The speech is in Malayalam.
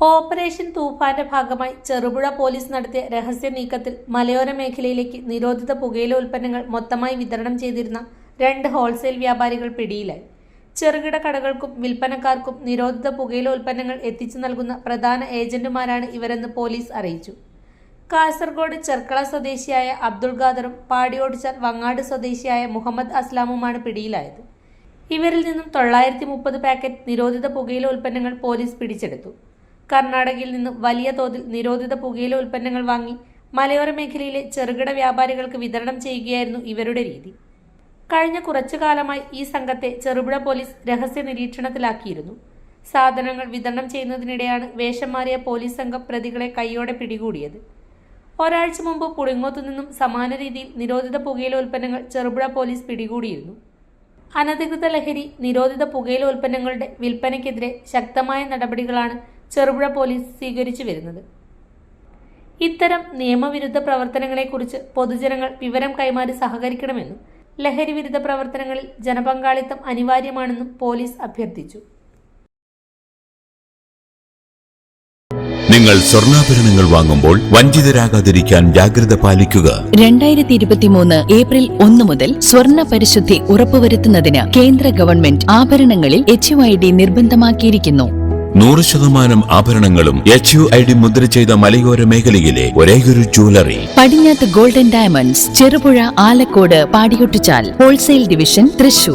ഓപ്പറേഷൻ തൂഫാന്റെ ഭാഗമായി ചെറുപുഴ പോലീസ് നടത്തിയ രഹസ്യ നീക്കത്തിൽ മലയോര മേഖലയിലേക്ക് നിരോധിത പുകയില ഉൽപ്പന്നങ്ങൾ മൊത്തമായി വിതരണം ചെയ്തിരുന്ന 2 ഹോൾസെയിൽ വ്യാപാരികൾ പിടിയിലായി. ചെറുകിട കടകൾക്കും വിൽപ്പനക്കാർക്കും നിരോധിത പുകയില ഉൽപ്പന്നങ്ങൾ എത്തിച്ചു നൽകുന്ന പ്രധാന ഏജന്റുമാരാണ് ഇവരെന്ന് പോലീസ് അറിയിച്ചു. കാസർഗോഡ് ചെർക്കള സ്വദേശിയായ അബ്ദുൾ ഖാദറും പാടിയോടിച്ചാൽ വങ്ങാട് സ്വദേശിയായ മുഹമ്മദ് അസ്ലാമുമാണ് പിടിയിലായത്. ഇവരിൽ നിന്നും 930 പാക്കറ്റ് നിരോധിത പുകയില ഉൽപ്പന്നങ്ങൾ പോലീസ് പിടിച്ചെടുത്തു. കർണാടകയിൽ നിന്നും വലിയ തോതിൽ നിരോധിത പുകയില ഉൽപ്പന്നങ്ങൾ വാങ്ങി മലയോര മേഖലയിലെ ചെറുകിട വ്യാപാരികൾക്ക് വിതരണം ചെയ്യുകയായിരുന്നു ഇവരുടെ രീതി. കഴിഞ്ഞ കുറച്ചു കാലമായി ഈ സംഘത്തെ ചെറുപുഴ പോലീസ് രഹസ്യ നിരീക്ഷണത്തിലാക്കിയിരുന്നു. സാധനങ്ങൾ വിതരണം ചെയ്യുന്നതിനിടെയാണ് വേഷം മാറിയ പോലീസ് സംഘം പ്രതികളെ കൈയോടെ പിടികൂടിയത്. ഒരാഴ്ച മുമ്പ് പുളിങ്ങോത്തു നിന്നും സമാന രീതിയിൽ നിരോധിത പുകയില ഉൽപ്പന്നങ്ങൾ ചെറുപുഴ പോലീസ് പിടികൂടിയിരുന്നു. അനധികൃത ലഹരി, നിരോധിത പുകയില ഉൽപ്പന്നങ്ങളുടെ വിൽപ്പനയ്ക്കെതിരെ ശക്തമായ നടപടികളാണ് ചെറുപുഴ പോലീസ് സ്വീകരിച്ചു വരുന്നത്. ഇത്തരം നിയമവിരുദ്ധ പ്രവർത്തനങ്ങളെക്കുറിച്ച് പൊതുജനങ്ങൾ വിവരം കൈമാറി സഹകരിക്കണമെന്നും ലഹരി വിരുദ്ധ പ്രവർത്തനങ്ങളിൽ ജനപങ്കാളിത്തം അനിവാര്യമാണെന്നും പോലീസ് അഭ്യർത്ഥിച്ചു. നിങ്ങൾ സ്വർണ്ണാഭരണങ്ങൾ വാങ്ങുമ്പോൾ വഞ്ചിതരാകാതിരിക്കാൻ ജാഗ്രത പാലിക്കുക. 2023 ഏപ്രിൽ 1 മുതൽ സ്വർണ്ണ പരിശുദ്ധി ഉറപ്പുവരുത്തുന്നതിന് കേന്ദ്ര ഗവൺമെന്റ് ആഭരണങ്ങളിൽ HUID നിർബന്ധമാക്കിയിരിക്കുന്നു. 100% ആഭരണങ്ങളും HUID മുദ്ര ചെയ്ത മലയോര മേഖലയിലെ ഒരേയൊരു ജ്വല്ലറി പടിഞ്ഞാത്ത് ഗോൾഡൻ ഡയമണ്ട്സ്, ചെറുപുഴ, ആലക്കോട്, പാടിയൊട്ടിച്ചാൽ ഹോൾസെയിൽ ഡിവിഷൻ, തൃശൂർ.